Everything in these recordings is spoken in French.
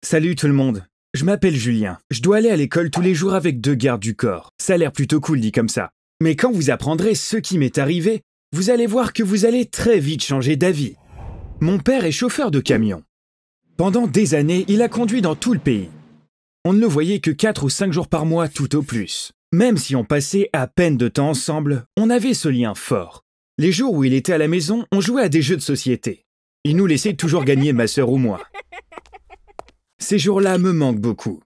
Salut tout le monde, je m'appelle Julien. Je dois aller à l'école tous les jours avec 2 gardes du corps. Ça a l'air plutôt cool dit comme ça. Mais quand vous apprendrez ce qui m'est arrivé, vous allez voir que vous allez très vite changer d'avis. Mon père est chauffeur de camion. Pendant des années, il a conduit dans tout le pays. On ne le voyait que 4 ou 5 jours par mois tout au plus. Même si on passait à peine de temps ensemble, on avait ce lien fort. Les jours où il était à la maison, on jouait à des jeux de société. Il nous laissait toujours gagner ma sœur ou moi. Ces jours-là me manquent beaucoup.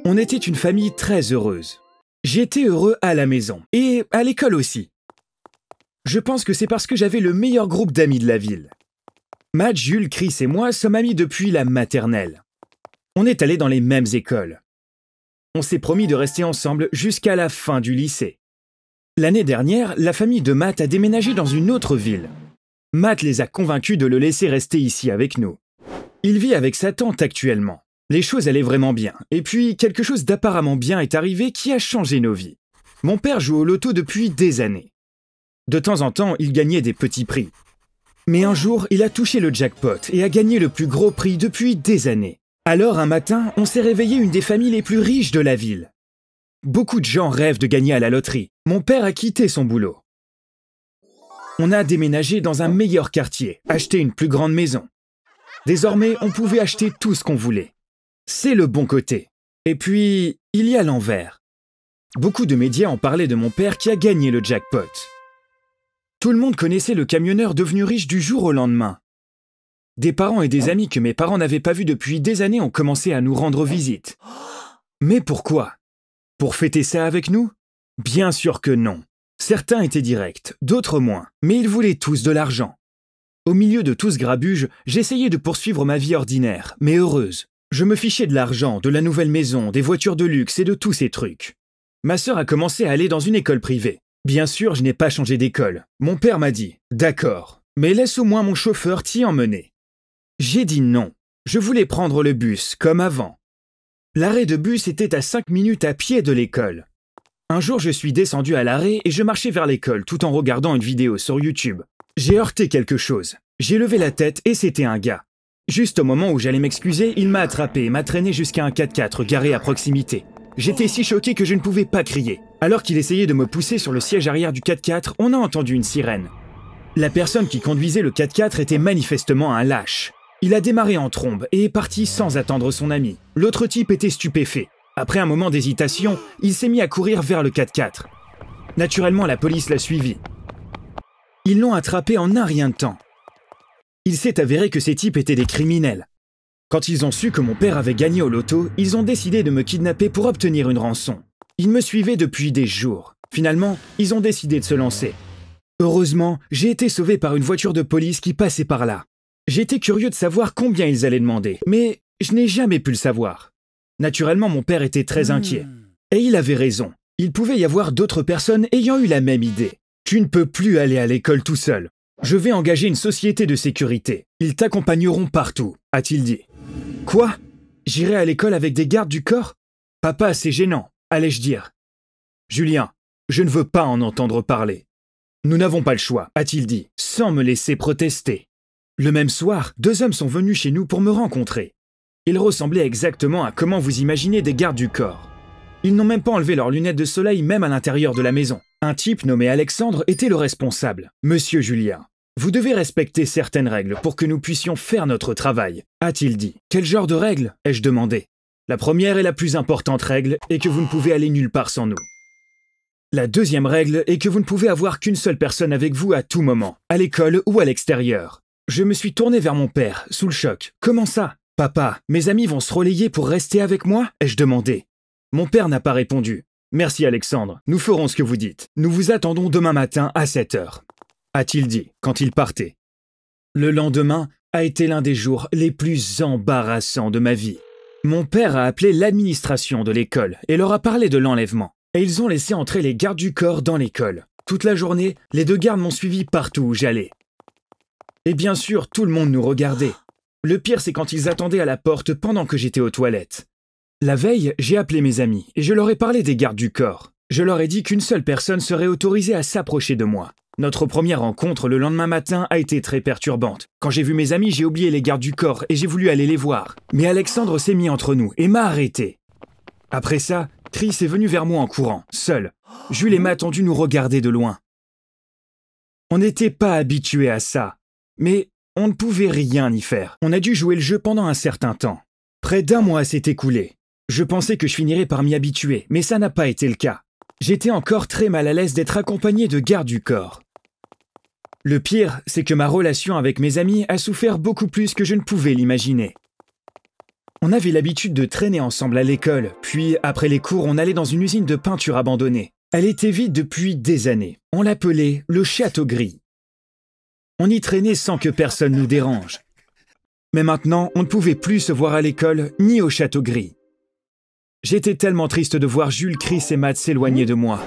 On était une famille très heureuse. J'étais heureux à la maison et à l'école aussi. Je pense que c'est parce que j'avais le meilleur groupe d'amis de la ville. Matt, Jules, Chris et moi sommes amis depuis la maternelle. On est allés dans les mêmes écoles. On s'est promis de rester ensemble jusqu'à la fin du lycée. L'année dernière, la famille de Matt a déménagé dans une autre ville. Matt les a convaincus de le laisser rester ici avec nous. Il vit avec sa tante actuellement. Les choses allaient vraiment bien. Et puis, quelque chose d'apparemment bien est arrivé qui a changé nos vies. Mon père joue au loto depuis des années. De temps en temps, il gagnait des petits prix. Mais un jour, il a touché le jackpot et a gagné le plus gros prix depuis des années. Alors, un matin, on s'est réveillé une des familles les plus riches de la ville. Beaucoup de gens rêvent de gagner à la loterie. Mon père a quitté son boulot. On a déménagé dans un meilleur quartier, acheté une plus grande maison. Désormais, on pouvait acheter tout ce qu'on voulait. C'est le bon côté. Et puis, il y a l'envers. Beaucoup de médias ont parlé de mon père qui a gagné le jackpot. Tout le monde connaissait le camionneur devenu riche du jour au lendemain. Des parents et des amis que mes parents n'avaient pas vus depuis des années ont commencé à nous rendre visite. Mais pourquoi? Pour fêter ça avec nous? Bien sûr que non. Certains étaient directs, d'autres moins, mais ils voulaient tous de l'argent. Au milieu de tout ce grabuge, j'essayais de poursuivre ma vie ordinaire, mais heureuse. Je me fichais de l'argent, de la nouvelle maison, des voitures de luxe et de tous ces trucs. Ma sœur a commencé à aller dans une école privée. Bien sûr, je n'ai pas changé d'école. Mon père m'a dit « D'accord, mais laisse au moins mon chauffeur t'y emmener. » J'ai dit non. Je voulais prendre le bus, comme avant. L'arrêt de bus était à 5 minutes à pied de l'école. Un jour, je suis descendu à l'arrêt et je marchais vers l'école tout en regardant une vidéo sur YouTube. J'ai heurté quelque chose. J'ai levé la tête et c'était un gars. Juste au moment où j'allais m'excuser, il m'a attrapé et m'a traîné jusqu'à un 4x4 garé à proximité. J'étais si choqué que je ne pouvais pas crier. Alors qu'il essayait de me pousser sur le siège arrière du 4x4, on a entendu une sirène. La personne qui conduisait le 4x4 était manifestement un lâche. Il a démarré en trombe et est parti sans attendre son ami. L'autre type était stupéfait. Après un moment d'hésitation, il s'est mis à courir vers le 4x4. Naturellement, la police l'a suivi. Ils l'ont attrapé en un rien de temps. Il s'est avéré que ces types étaient des criminels. Quand ils ont su que mon père avait gagné au loto, ils ont décidé de me kidnapper pour obtenir une rançon. Ils me suivaient depuis des jours. Finalement, ils ont décidé de se lancer. Heureusement, j'ai été sauvé par une voiture de police qui passait par là. J'étais curieux de savoir combien ils allaient demander, mais je n'ai jamais pu le savoir. Naturellement, mon père était très inquiet. Et il avait raison. Il pouvait y avoir d'autres personnes ayant eu la même idée. Tu ne peux plus aller à l'école tout seul. Je vais engager une société de sécurité. Ils t'accompagneront partout, a-t-il dit. Quoi? J'irai à l'école avec des gardes du corps? Papa, c'est gênant, allais-je dire. Julien, je ne veux pas en entendre parler. Nous n'avons pas le choix, a-t-il dit, sans me laisser protester. Le même soir, 2 hommes sont venus chez nous pour me rencontrer. Ils ressemblaient exactement à comment vous imaginez des gardes du corps. Ils n'ont même pas enlevé leurs lunettes de soleil même à l'intérieur de la maison. Un type nommé Alexandre était le responsable. Monsieur Julien, vous devez respecter certaines règles pour que nous puissions faire notre travail, a-t-il dit. Quel genre de règles? Ai-je demandé. La première et la plus importante règle est que vous ne pouvez aller nulle part sans nous. La deuxième règle est que vous ne pouvez avoir qu'une seule personne avec vous à tout moment, à l'école ou à l'extérieur. Je me suis tourné vers mon père, sous le choc. Comment ça? Papa, mes amis vont se relayer pour rester avec moi? Ai-je demandé. Mon père n'a pas répondu. Merci Alexandre, nous ferons ce que vous dites. Nous vous attendons demain matin à 7 heures, a-t-il dit quand il partait. Le lendemain a été l'un des jours les plus embarrassants de ma vie. Mon père a appelé l'administration de l'école et leur a parlé de l'enlèvement. Et ils ont laissé entrer les gardes du corps dans l'école. Toute la journée, les 2 gardes m'ont suivi partout où j'allais. Et bien sûr, tout le monde nous regardait. Le pire, c'est quand ils attendaient à la porte pendant que j'étais aux toilettes. La veille, j'ai appelé mes amis et je leur ai parlé des gardes du corps. Je leur ai dit qu'une seule personne serait autorisée à s'approcher de moi. Notre première rencontre le lendemain matin a été très perturbante. Quand j'ai vu mes amis, j'ai oublié les gardes du corps et j'ai voulu aller les voir. Mais Alexandre s'est mis entre nous et m'a arrêté. Après ça, Chris est venu vers moi en courant, seul. Jules et Matt ont dû nous regarder de loin. On n'était pas habitués à ça, mais on ne pouvait rien y faire. On a dû jouer le jeu pendant un certain temps. Près d'un mois s'est écoulé. Je pensais que je finirais par m'y habituer, mais ça n'a pas été le cas. J'étais encore très mal à l'aise d'être accompagné de gardes du corps. Le pire, c'est que ma relation avec mes amis a souffert beaucoup plus que je ne pouvais l'imaginer. On avait l'habitude de traîner ensemble à l'école, puis après les cours, on allait dans une usine de peinture abandonnée. Elle était vide depuis des années. On l'appelait le Château Gris. On y traînait sans que personne nous dérange. Mais maintenant, on ne pouvait plus se voir à l'école ni au Château Gris. J'étais tellement triste de voir Jules, Chris et Matt s'éloigner de moi.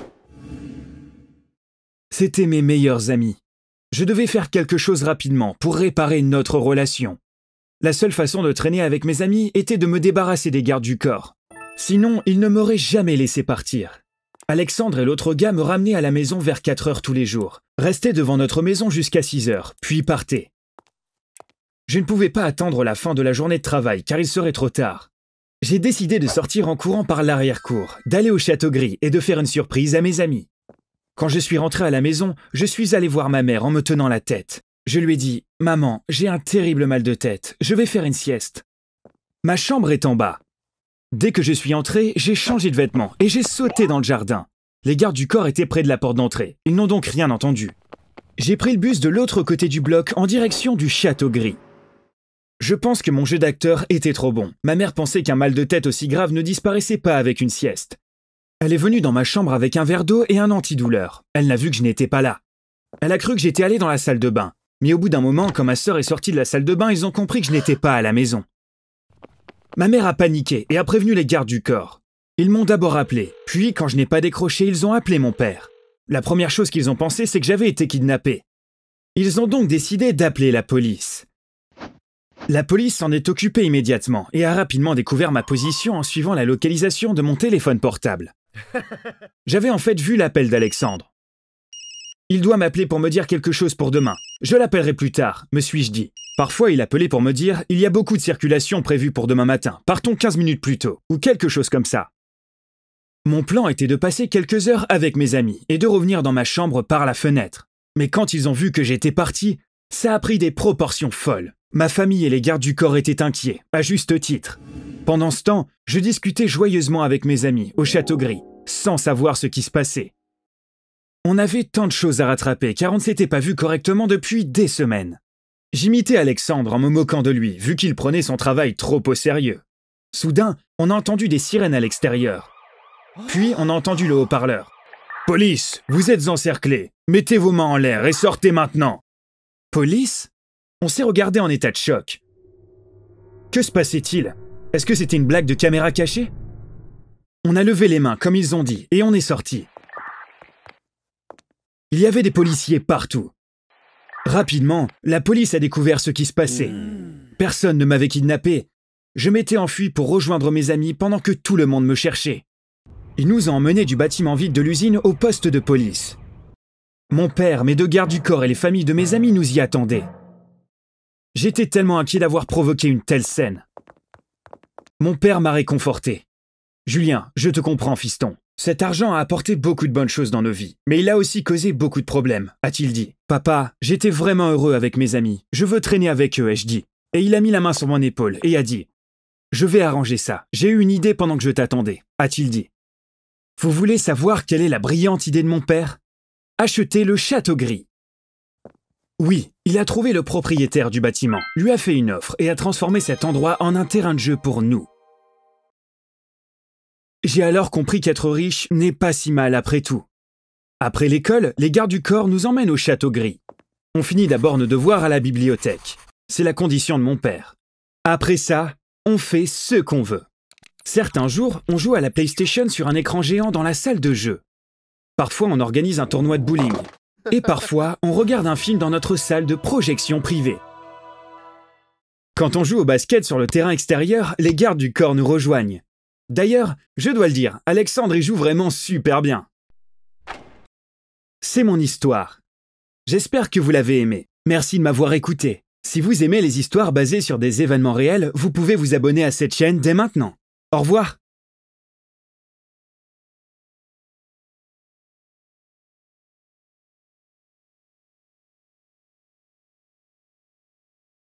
C'étaient mes meilleurs amis. Je devais faire quelque chose rapidement pour réparer notre relation. La seule façon de traîner avec mes amis était de me débarrasser des gardes du corps. Sinon, ils ne m'auraient jamais laissé partir. Alexandre et l'autre gars me ramenaient à la maison vers 4 heures tous les jours, restaient devant notre maison jusqu'à 6 heures, puis partaient. Je ne pouvais pas attendre la fin de la journée de travail car il serait trop tard. J'ai décidé de sortir en courant par l'arrière-cour, d'aller au Château Gris et de faire une surprise à mes amis. Quand je suis rentré à la maison, je suis allé voir ma mère en me tenant la tête. Je lui ai dit « Maman, j'ai un terrible mal de tête, je vais faire une sieste. » Ma chambre est en bas. Dès que je suis entré, j'ai changé de vêtements et j'ai sauté dans le jardin. Les gardes du corps étaient près de la porte d'entrée. Ils n'ont donc rien entendu. J'ai pris le bus de l'autre côté du bloc en direction du Château Gris. Je pense que mon jeu d'acteur était trop bon. Ma mère pensait qu'un mal de tête aussi grave ne disparaissait pas avec une sieste. Elle est venue dans ma chambre avec un verre d'eau et un antidouleur. Elle n'a vu que je n'étais pas là. Elle a cru que j'étais allé dans la salle de bain. Mais au bout d'un moment, quand ma sœur est sortie de la salle de bain, ils ont compris que je n'étais pas à la maison. Ma mère a paniqué et a prévenu les gardes du corps. Ils m'ont d'abord appelé, puis quand je n'ai pas décroché, ils ont appelé mon père. La première chose qu'ils ont pensé, c'est que j'avais été kidnappé. Ils ont donc décidé d'appeler la police. La police s'en est occupée immédiatement et a rapidement découvert ma position en suivant la localisation de mon téléphone portable. J'avais en fait vu l'appel d'Alexandre. Il doit m'appeler pour me dire quelque chose pour demain. Je l'appellerai plus tard, me suis-je dit. Parfois, il appelait pour me dire « Il y a beaucoup de circulation prévue pour demain matin, partons 15 minutes plus tôt » ou quelque chose comme ça. Mon plan était de passer quelques heures avec mes amis et de revenir dans ma chambre par la fenêtre. Mais quand ils ont vu que j'étais parti, ça a pris des proportions folles. Ma famille et les gardes du corps étaient inquiets, à juste titre. Pendant ce temps, je discutais joyeusement avec mes amis au Château Gris, sans savoir ce qui se passait. On avait tant de choses à rattraper car on ne s'était pas vu correctement depuis des semaines. J'imitais Alexandre en me moquant de lui, vu qu'il prenait son travail trop au sérieux. Soudain, on a entendu des sirènes à l'extérieur. Puis, on a entendu le haut-parleur. « Police, vous êtes encerclés. Mettez vos mains en l'air et sortez maintenant. » Police ? On s'est regardé en état de choc. Que se passait-il ? Est-ce que c'était une blague de caméra cachée ? On a levé les mains, comme ils ont dit, et on est sorti. Il y avait des policiers partout. Rapidement, la police a découvert ce qui se passait. Personne ne m'avait kidnappé. Je m'étais enfui pour rejoindre mes amis pendant que tout le monde me cherchait. Ils nous ont emmenés du bâtiment vide de l'usine au poste de police. Mon père, mes 2 gardes du corps et les familles de mes amis nous y attendaient. J'étais tellement inquiet d'avoir provoqué une telle scène. Mon père m'a réconforté. « Julien, je te comprends, fiston. Cet argent a apporté beaucoup de bonnes choses dans nos vies, mais il a aussi causé beaucoup de problèmes, a-t-il dit. Papa, j'étais vraiment heureux avec mes amis. Je veux traîner avec eux, ai-je dit. Et il a mis la main sur mon épaule et a dit « Je vais arranger ça. J'ai eu une idée pendant que je t'attendais, a-t-il dit. Vous voulez savoir quelle est la brillante idée de mon père ? Acheter le Château Gris. Oui, il a trouvé le propriétaire du bâtiment, lui a fait une offre et a transformé cet endroit en un terrain de jeu pour nous. J'ai alors compris qu'être riche n'est pas si mal après tout. Après l'école, les gardes du corps nous emmènent au Château Gris. On finit d'abord nos devoirs à la bibliothèque. C'est la condition de mon père. Après ça, on fait ce qu'on veut. Certains jours, on joue à la PlayStation sur un écran géant dans la salle de jeu. Parfois, on organise un tournoi de bowling. Et parfois, on regarde un film dans notre salle de projection privée. Quand on joue au basket sur le terrain extérieur, les gardes du corps nous rejoignent. D'ailleurs, je dois le dire, Alexandre y joue vraiment super bien. C'est mon histoire. J'espère que vous l'avez aimé. Merci de m'avoir écouté. Si vous aimez les histoires basées sur des événements réels, vous pouvez vous abonner à cette chaîne dès maintenant. Au revoir.